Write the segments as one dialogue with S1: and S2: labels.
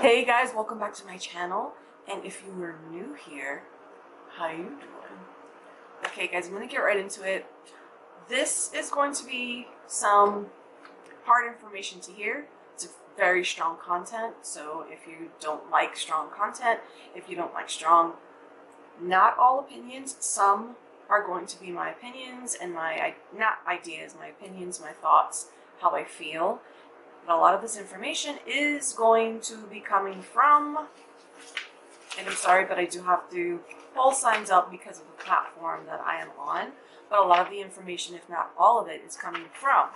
S1: Hey guys, welcome back to my channel. And if you were new here, how you doing? Okay guys, I'm gonna get right into it. This is going to be some hard information to hear. It's very strong content, so if you don't like strong content, if you don't like strong, not all opinions, some are going to be my opinions and not ideas, my opinions, my thoughts, how I feel. But a lot of this information is going to be coming from, and I'm sorry, but I do have to pull signs up because of the platform that I am on, but a lot of the information, if not all of it, is coming from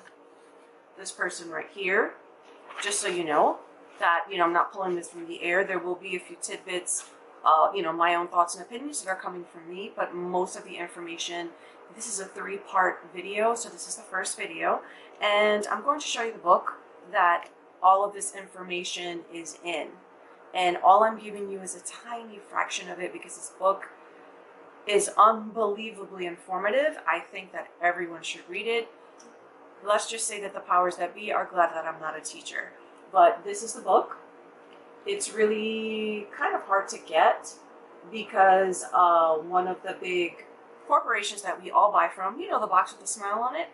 S1: this person right here. Just so you know that, I'm not pulling this from the air. There will be a few tidbits, my own thoughts and opinions that are coming from me, but most of the information, this is a 3-part video, so this is the first video, and I'm going to show you the book that all of this information is in. And all I'm giving you is a tiny fraction of it because this book is unbelievably informative. I think that everyone should read it. Let's just say that the powers that be are glad that I'm not a teacher. But this is the book. It's really kind of hard to get because one of the big corporations that we all buy from, the box with the smile on it,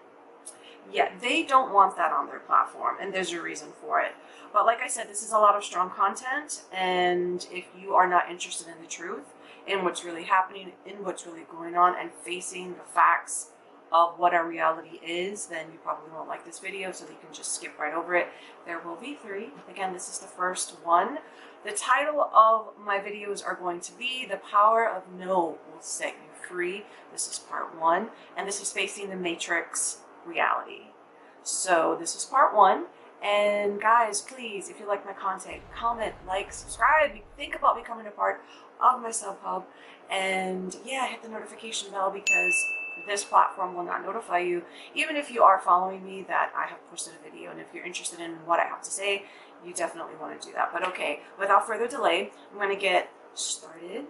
S1: yeah, they don't want that on their platform, and there's a reason for it. But like I said, this is a lot of strong content, and if you are not interested in the truth, in what's really happening, in what's really going on, and facing the facts of what our reality is, then you probably won't like this video, so you can just skip right over it. There will be 3. Again, this is the first one. The title of my videos are going to be The Power of No Will Set You Free. This is part 1, and this is Facing the Matrix Reality. So this is part 1, and guys, please, if you like my content, comment, like, subscribe, think about becoming a part of my sub-hub, and yeah, hit the notification bell because this platform will not notify you, even if you are following me, that I have posted a video. And if you're interested in what I have to say, you definitely want to do that. But okay, without further delay, I'm going to get started.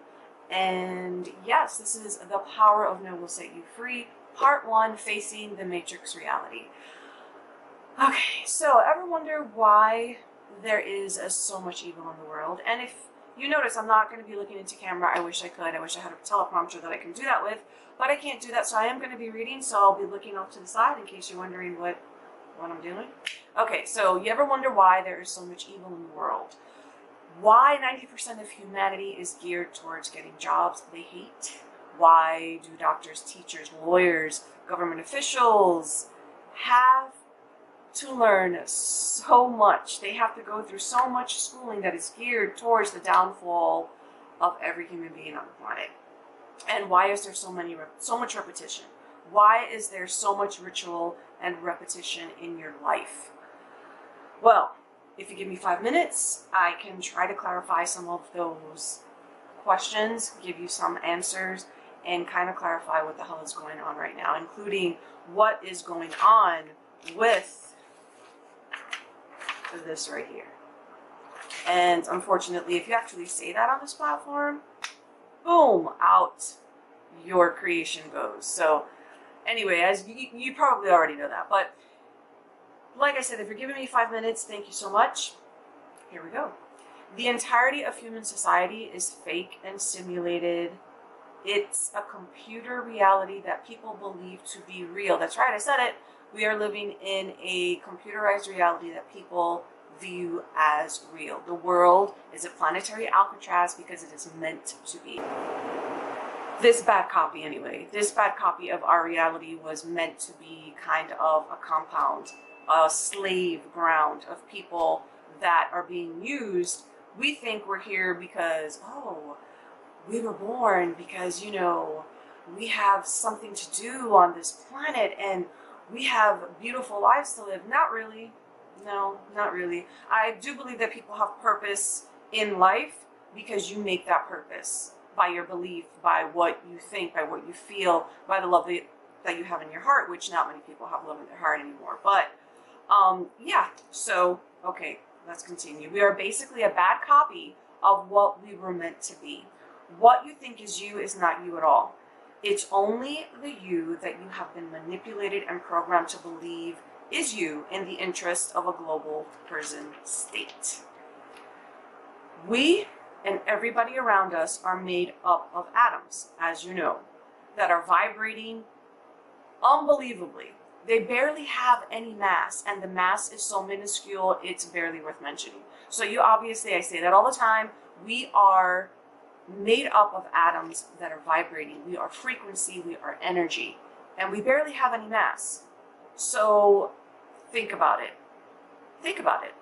S1: And yes, this is The Power of No Will Set You Free, Part 1, Facing the Matrix Reality. Okay, so ever wonder why there is so much evil in the world? And if you notice, I'm not going to be looking into camera. I wish I could. I wish I had a teleprompter that I can do that with, but I can't do that, so I am going to be reading, so I'll be looking off to the side in case you're wondering what I'm doing. Okay, so you ever wonder why there is so much evil in the world? Why 90% of humanity is geared towards getting jobs they hate? Why do doctors, teachers, lawyers, government officials have to learn so much? They have to go through so much schooling that is geared towards the downfall of every human being on the planet. And why is there so much repetition? Why is there so much ritual and repetition in your life? Well, if you give me 5 minutes, I can try to clarify some of those questions, give you some answers, and kind of clarify what the hell is going on right now, including what is going on with this right here. And unfortunately, if you actually say that on this platform, boom, out your creation goes. So anyway, as you probably already know that, but like I said, if you're giving me 5 minutes, thank you so much. Here we go. The entirety of human society is fake and simulated. It's a computer reality that people believe to be real. That's right, I said it. We are living in a computerized reality that people view as real. The world is a planetary Alcatraz because it is meant to be. This bad copy anyway, this bad copy of our reality was meant to be kind of a compound, a slave ground of people that are being used. We think we're here because, we were born because, we have something to do on this planet and we have beautiful lives to live. Not really. No, not really. I do believe that people have purpose in life because you make that purpose by your belief, by what you think, by what you feel, by the love that you have in your heart, which not many people have love in their heart anymore. But yeah, so, okay, let's continue. We are basically a bad copy of what we were meant to be. What you think is you is not you at all. It's only the you that you have been manipulated and programmed to believe is you in the interest of a global prison state. We and everybody around us are made up of atoms, as you know, that are vibrating unbelievably. They barely have any mass, and the mass is so minuscule, it's barely worth mentioning. So you obviously, I say that all the time, we are made up of atoms that are vibrating. We are frequency, we are energy, and we barely have any mass. So think about it. Think about it.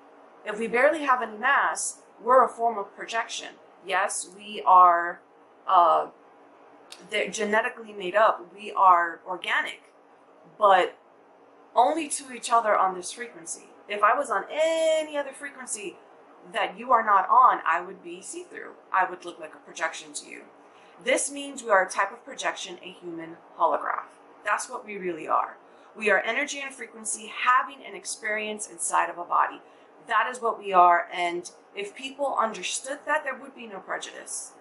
S1: If we barely have any mass, we're a form of projection. Yes, we are they're genetically made up. We are organic, but only to each other on this frequency. If I was on any other frequency that you are not on, I would be see-through. I would look like a projection to you. This means we are a type of projection, a human holograph. That's what we really are. We are energy and frequency having an experience inside of a body. That is what we are, and if people understood that, there would be no prejudice.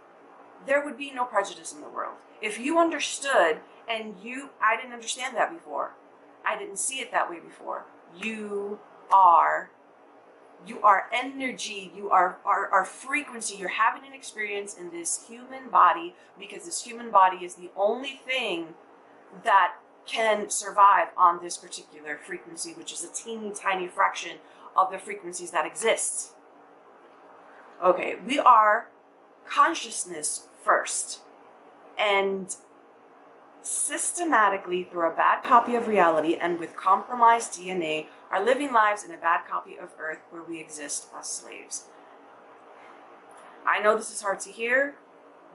S1: There would be no prejudice in the world. If you understood, and I didn't understand that before. I didn't see it that way before. You are energy, you are frequency, you're having an experience in this human body, because this human body is the only thing that can survive on this particular frequency, which is a teeny tiny fraction of the frequencies that exist. Okay, we are consciousness first, and systematically through a bad copy of reality and with compromised DNA are living lives in a bad copy of Earth where we exist as slaves. I know this is hard to hear,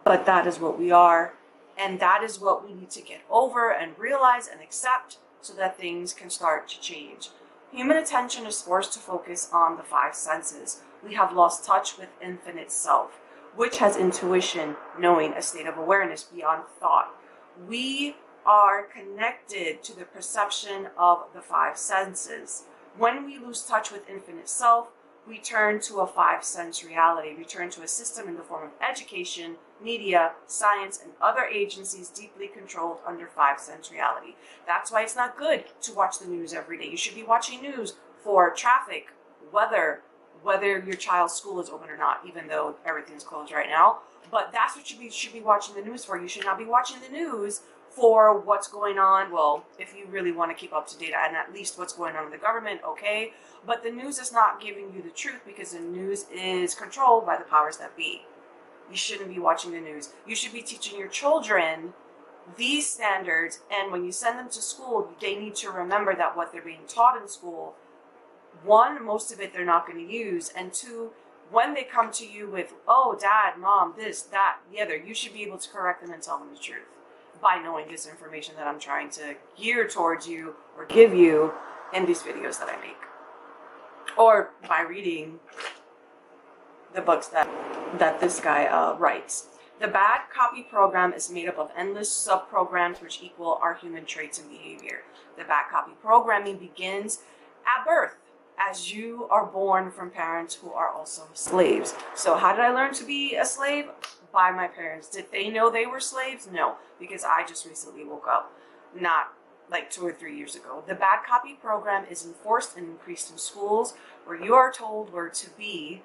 S1: but that is what we are, and that is what we need to get over and realize and accept so that things can start to change. Human attention is forced to focus on the five senses. We have lost touch with infinite self, which has intuition, knowing, a state of awareness beyond thought. We are connected to the perception of the five senses. When we lose touch with infinite self, we turn to a five-sense reality. We turn to a system in the form of education, media, science, and other agencies deeply controlled under five-sense reality. That's why it's not good to watch the news every day. You should be watching news for traffic, weather, whether your child's school is open or not, even though everything's closed right now. But that's what you should be watching the news for. You should not be watching the news for what's going on. Well, if you really want to keep up to date and at least what's going on in the government, okay. But the news is not giving you the truth, because the news is controlled by the powers that be. You shouldn't be watching the news. You should be teaching your children these standards, and when you send them to school, they need to remember that what they're being taught in school, one, most of it they're not going to use, and two, when they come to you with, oh, dad, mom, this, that, the other, you should be able to correct them and tell them the truth by knowing this information that I'm trying to gear towards you or give you in these videos that I make, or by reading the books that this guy writes. The bad copy program is made up of endless sub-programs which equal our human traits and behavior. The bad copy programming begins at birth, as you are born from parents who are also slaves. So how did I learn to be a slave? By my parents. Did they know they were slaves? No, because I just recently woke up, not like 2 or 3 years ago. The bad copy program is enforced and increased in schools, where you are told where to be,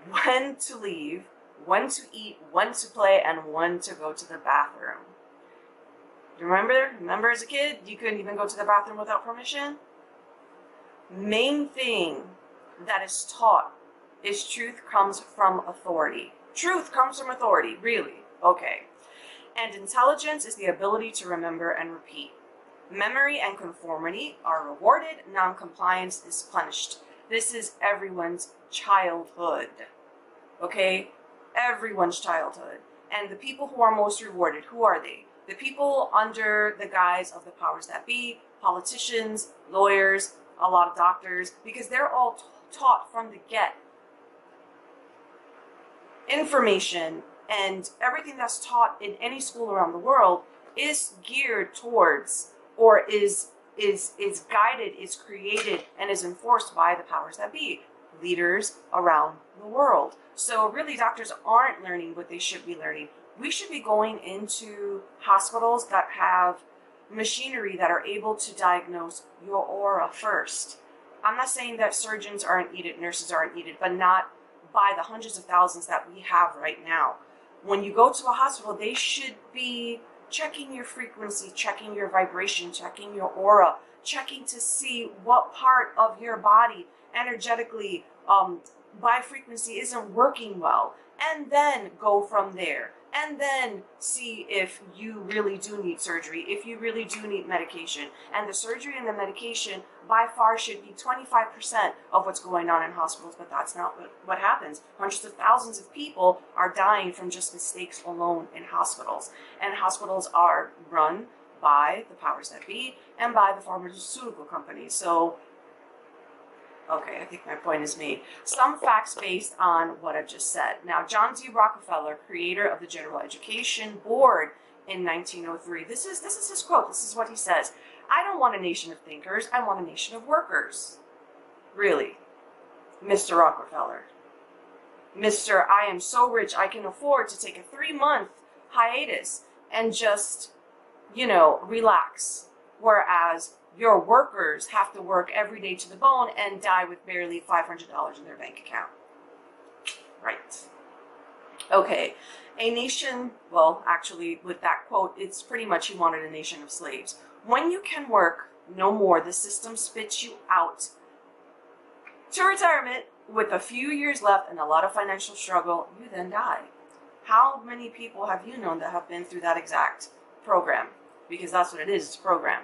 S1: when to leave, when to eat, when to play, and when to go to the bathroom. Remember as a kid, you couldn't even go to the bathroom without permission? Main thing that is taught is truth comes from authority. Truth comes from authority, really? Okay. And intelligence is the ability to remember and repeat. Memory and conformity are rewarded, non-compliance is punished. This is everyone's childhood. Okay? Everyone's childhood. And the people who are most rewarded, who are they? The people under the guise of the powers that be, politicians, lawyers, a lot of doctors, because they're all taught from the get. Information and everything that's taught in any school around the world is geared towards, or is guided, is created, and is enforced by the powers that be, leaders around the world. So really, doctors aren't learning what they should be learning. We should be going into hospitals that have machinery that are able to diagnose your aura first. I'm not saying that surgeons aren't needed, nurses aren't needed, but not by the hundreds of thousands that we have right now. When you go to a hospital, they should be checking your frequency, checking your vibration, checking your aura, checking to see what part of your body energetically by frequency isn't working well, and then go from there, and then see if you really do need surgery, if you really do need medication. And the surgery and the medication by far should be 25% of what's going on in hospitals, but that's not what happens. Hundreds of thousands of people are dying from just mistakes alone in hospitals, and hospitals are run by the powers that be and by the pharmaceutical companies. So okay, I think my point is made. Some facts based on what I've just said. Now, John D. Rockefeller, creator of the General Education Board in 1903, this is his quote. This is what he says: "I don't want a nation of thinkers. I want a nation of workers." Really, Mr. Rockefeller. Mr. I am so rich I can afford to take a 3-month hiatus and just, relax. Whereas your workers have to work every day to the bone and die with barely $500 in their bank account. Right. Okay. A nation, well, actually, with that quote, it's pretty much he wanted a nation of slaves. When you can work no more, the system spits you out to retirement with a few years left and a lot of financial struggle. You then die. How many people have you known that have been through that exact program? Because that's what it is, it's a program.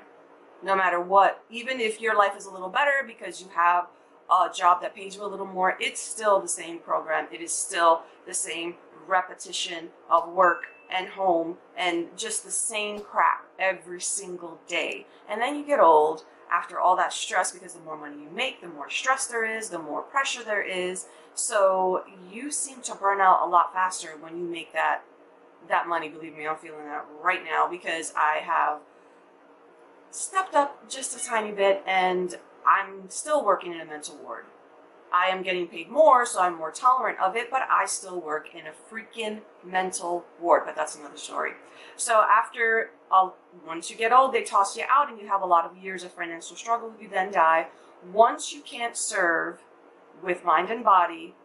S1: No matter what, even if your life is a little better because you have a job that pays you a little more, it's still the same program. It is still the same repetition of work and home and just the same crap every single day. And then you get old after all that stress, because the more money you make, the more stress there is, the more pressure there is. So you seem to burn out a lot faster when you make that money. Believe me, I'm feeling that right now, because I have stepped up just a tiny bit and I'm still working in a mental ward. I am getting paid more, so I'm more tolerant of it, but I still work in a freaking mental ward, but that's another story. So once you get old, they toss you out and you have a lot of years of financial struggle. You then die. Once you can't serve with mind and body,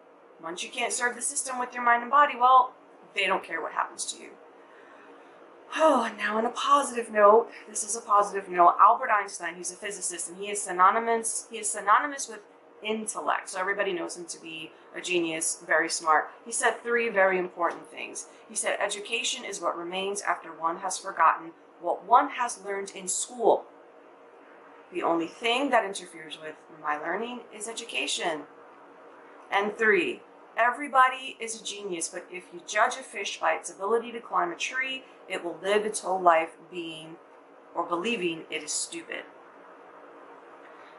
S1: once you can't serve the system with your mind and body, well, they don't care what happens to you. Oh, now on a positive note, this is a positive note. Albert Einstein, he's a physicist, and he is synonymous with intellect. So everybody knows him to be a genius, very smart. He said 3 very important things. He said, education is what remains after one has forgotten what one has learned in school. The only thing that interferes with my learning is education. And 3, everybody is a genius, but if you judge a fish by its ability to climb a tree, it will live its whole life being or believing it is stupid.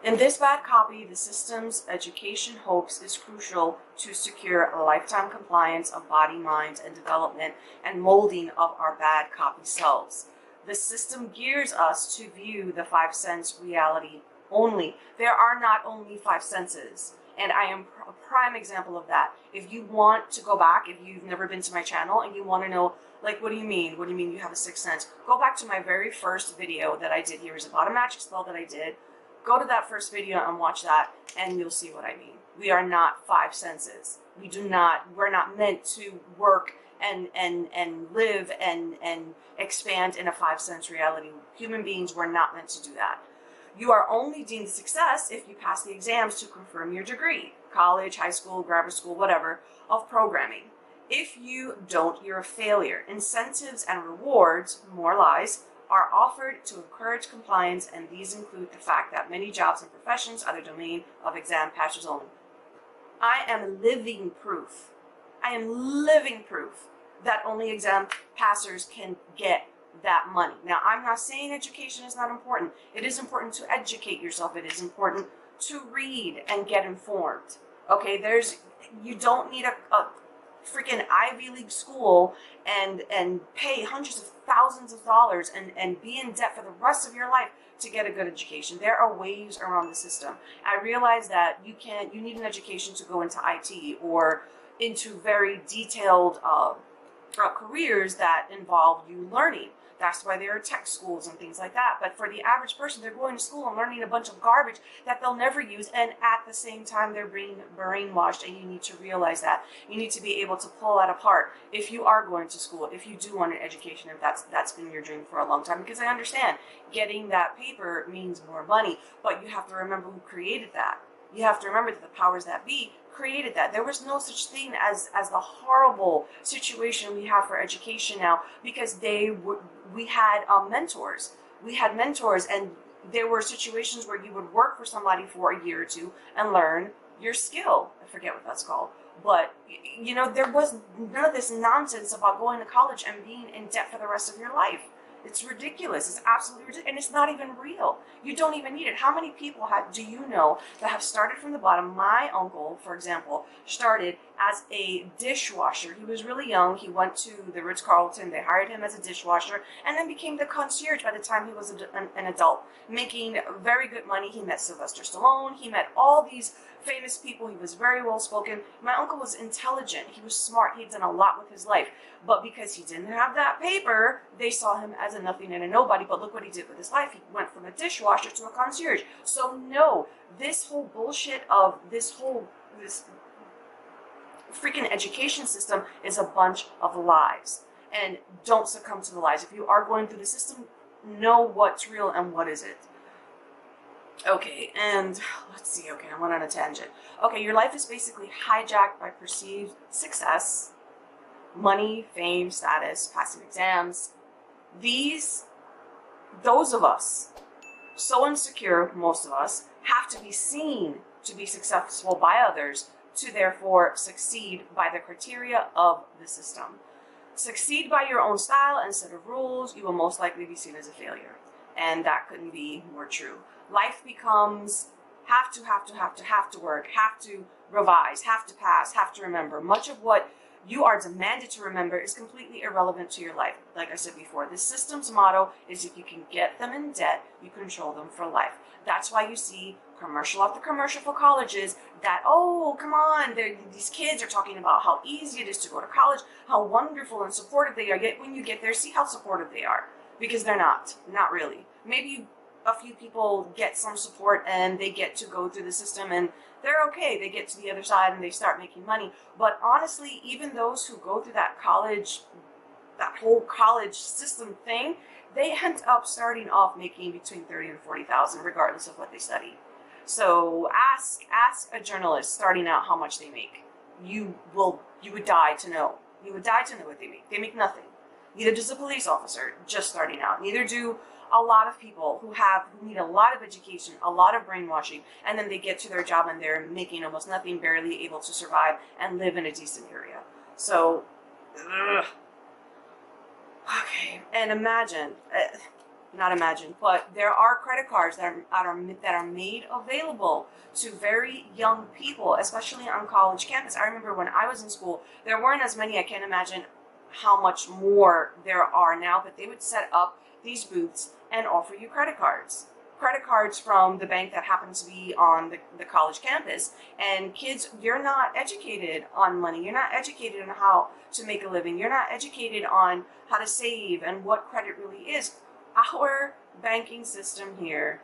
S1: In this bad copy, the system's education hopes is crucial to secure a lifetime compliance of body, mind, and development and molding of our bad copy selves. The system gears us to view the 5 sense reality only. There are not only 5 senses. And I am a prime example of that. If you want to go back, if you've never been to my channel and you want to know, like, what do you mean? What do you mean you have a 6th sense? Go back to my very first video that I did here. It was about a magic spell that I did. Go to that first video and watch that, and you'll see what I mean. We are not 5 senses. We're not meant to work and live and expand in a 5 sense reality. Human beings were not meant to do that. You are only deemed a success if you pass the exams to confirm your degree, college, high school, grammar school, whatever, of programming. If you don't, you're a failure. Incentives and rewards, more lies, are offered to encourage compliance, and these include the fact that many jobs and professions are the domain of exam passers only. I am living proof. I am living proof that only exam passers can get that money. Now, I'm not saying education is not important. It is important to educate yourself. It is important to read and get informed. Okay, you don't need a freaking Ivy League school and pay hundreds of thousands of dollars and be in debt for the rest of your life to get a good education. There are ways around the system. I realize that you need an education to go into IT or into very detailed careers that involve you learning. That's why there are tech schools and things like that. But for the average person, they're going to school and learning a bunch of garbage that they'll never use. And at the same time, they're being brainwashed. And you need to realize that. You need to be able to pull that apart if you are going to school, if you do want an education, if that's been your dream for a long time. Because I understand getting that paper means more money. But you have to remember who created that. You have to remember that the powers that be created that. There was no such thing as the horrible situation we have for education now, because we had mentors. We had mentors, and there were situations where you would work for somebody for a year or two and learn your skill. I forget what that's called. But, you know, there was none of this nonsense about going to college and being in debt for the rest of your life. It's ridiculous. It's absolutely ridiculous. And it's not even real. You don't even need it. How many people do you know that have started from the bottom? My uncle, for example, started as a dishwasher. He was really young. He went to the Ritz-Carlton. They hired him as a dishwasher and then became the concierge by the time he was an adult, making very good money. He met Sylvester Stallone. He met all these famous people. He was very well spoken. My uncle was intelligent. He was smart. He'd done a lot with his life. But because he didn't have that paper, they saw him as a nothing and a nobody. But look what he did with his life. He went from a dishwasher to a concierge. So no, this whole bullshit of this freaking education system is a bunch of lies. And don't succumb to the lies. If you are going through the system, know what's real and what isn't. Okay, and let's see. Okay, I went on a tangent. Okay, your life is basically hijacked by perceived success, money, fame, status, passing exams. Those of us, so insecure, most of us, have to be seen to be successful by others to therefore succeed by the criteria of the system. Succeed by your own style and set of rules, you will most likely be seen as a failure. And that couldn't be more true. Life becomes have to work, have to revise, have to pass, have to remember. Much of what you are demanded to remember is completely irrelevant to your life. Like I said before, the system's motto is if you can get them in debt, you control them for life. That's why you see commercial after commercial for colleges that, oh, come on, these kids are talking about how easy it is to go to college, how wonderful and supportive they are. Yet when you get there, see how supportive they are. Because they're not really. Maybe a few people get some support and they get to go through the system and they're okay. They get to the other side and they start making money. But honestly, even those who go through that whole college system thing, they end up starting off making between $30,000 and $40,000 regardless of what they study. So ask a journalist starting out how much they make. You would die to know. You would die to know what they make. They make nothing. Neither does a police officer just starting out. Neither do a lot of people who need a lot of education, a lot of brainwashing, and then they get to their job and they're making almost nothing, barely able to survive and live in a decent area. So, okay, and but there are credit cards that are made available to very young people, especially on college campus. I remember when I was in school, there weren't as many. I can't imagine how much more there are now, but they would set up these booths and offer you credit cards from the bank that happens to be on the college campus. And kids, you're not educated on money. You're not educated on how to make a living. You're not educated on how to save and what credit really is. Our banking system here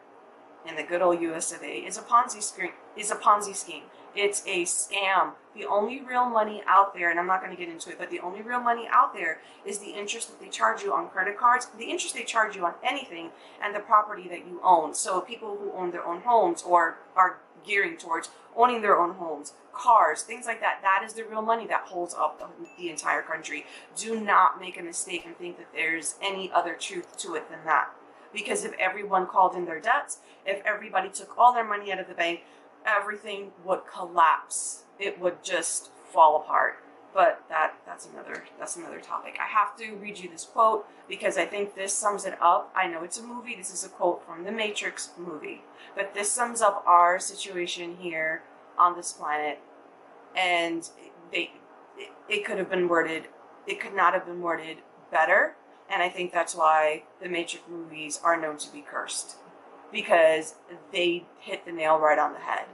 S1: in the good old US of A is a Ponzi scheme. It's a scam. The only real money out there, and I'm not going to get into it, but the only real money out there is the interest that they charge you on credit cards, the interest they charge you on anything, and the property that you own. So people who own their own homes or are gearing towards owning their own homes, cars, things like that, that is the real money that holds up the entire country. Do not make a mistake and think that there's any other truth to it than that. Because if everyone called in their debts, if everybody took all their money out of the bank, everything would collapse. It would just fall apart. But that's another topic. I have to read you this quote because I think this sums it up. I know it's a movie. This is a quote from the Matrix movie. But this sums up our situation here on this planet. And it could have been worded, it could not have been worded better. And I think that's why the Matrix movies are known to be cursed. Because they hit the nail right on the head.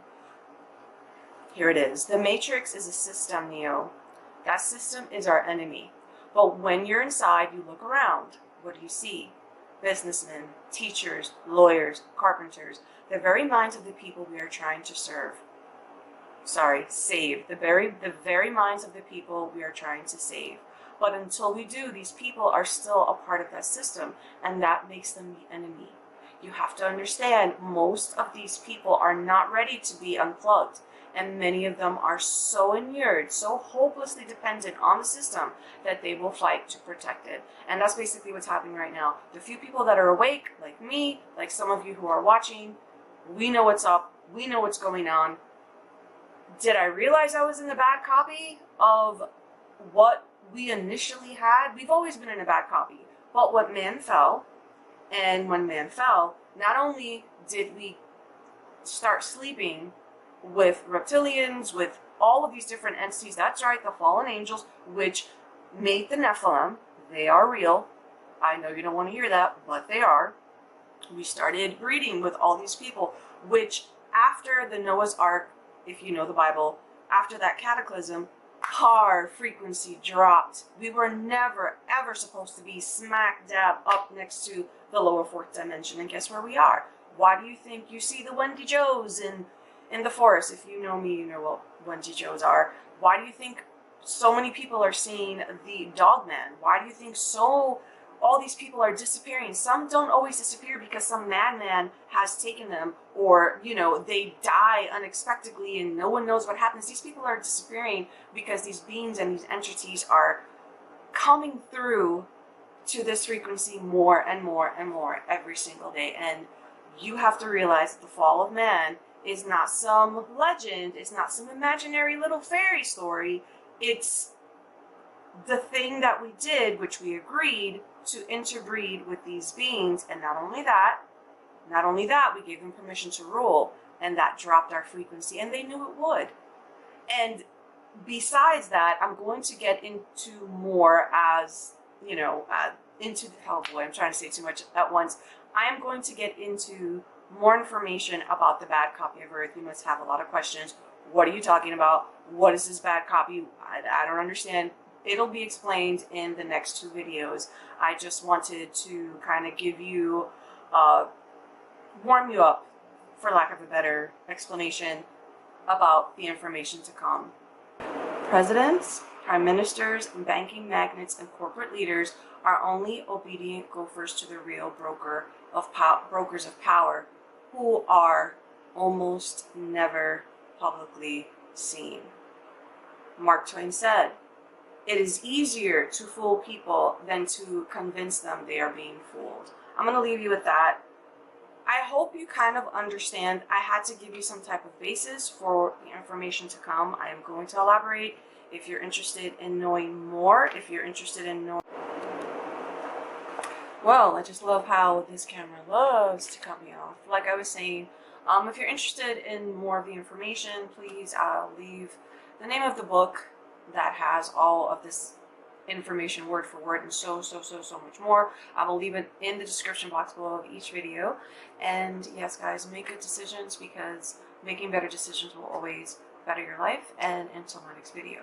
S1: Here it is. The Matrix is a system, Neo. That system is our enemy. But when you're inside, you look around. What do you see? Businessmen, teachers, lawyers, carpenters, the very minds of the people we are trying to save. The very minds of the people we are trying to save. But until we do, these people are still a part of that system, and that makes them the enemy. You have to understand, most of these people are not ready to be unplugged, and many of them are so inured, so hopelessly dependent on the system that they will fight to protect it. And that's basically what's happening right now. The few people that are awake, like me, like some of you who are watching, we know what's up, we know what's going on. Did I realize I was in the bad copy of what we initially had? We've always been in a bad copy. But when man fell, and when man fell, not only did we start sleeping with reptilians, with all of these different entities, that's right, the fallen angels, which made the Nephilim. They are real. I know you don't want to hear that, but they are. We started breeding with all these people, which after the Noah's Ark, if you know the Bible, after that cataclysm, our frequency dropped. We were never, ever supposed to be smack dab up next to the lower fourth dimension. And guess where we are? Why do you think you see the Wendy Joes in the forest? If you know me, you know what Wendy Joes are. Why do you think so many people are seeing the Dogman? Why do you think all these people are disappearing? Some don't always disappear because some madman has taken them, or, you know, they die unexpectedly and no one knows what happens. These people are disappearing because these beings and these entities are coming through to this frequency more and more and more every single day. And you have to realize that the fall of man is not some legend, it's not some imaginary little fairy story. It's the thing that we did, which we agreed to interbreed with these beings. And not only that, we gave them permission to rule, and that dropped our frequency, and they knew it would. And besides that, I'm going to get into more as, you know, oh boy, I'm trying to say too much at once. I am going to get into more information about the bad copy of Earth. You must have a lot of questions. What are you talking about? What is this bad copy? I don't understand. It'll be explained in the next two videos. I just wanted to kind of give you, warm you up, for lack of a better explanation, about the information to come. Presidents, prime ministers, banking magnates, and corporate leaders are only obedient gophers to the real brokers of power, who are almost never publicly seen. Mark Twain said, "It is easier to fool people than to convince them they are being fooled." I'm going to leave you with that. I hope you kind of understand. I had to give you some type of basis for the information to come. I am going to elaborate. If you're interested in knowing more, if you're interested in knowing... Well, I just love how this camera loves to cut me off. Like I was saying, if you're interested in more of the information, please leave the name of the book that has all of this information word for word and so much more. I will leave it in the description box below of each video. And yes, guys, make good decisions, because making better decisions will always better your life. And until my next video.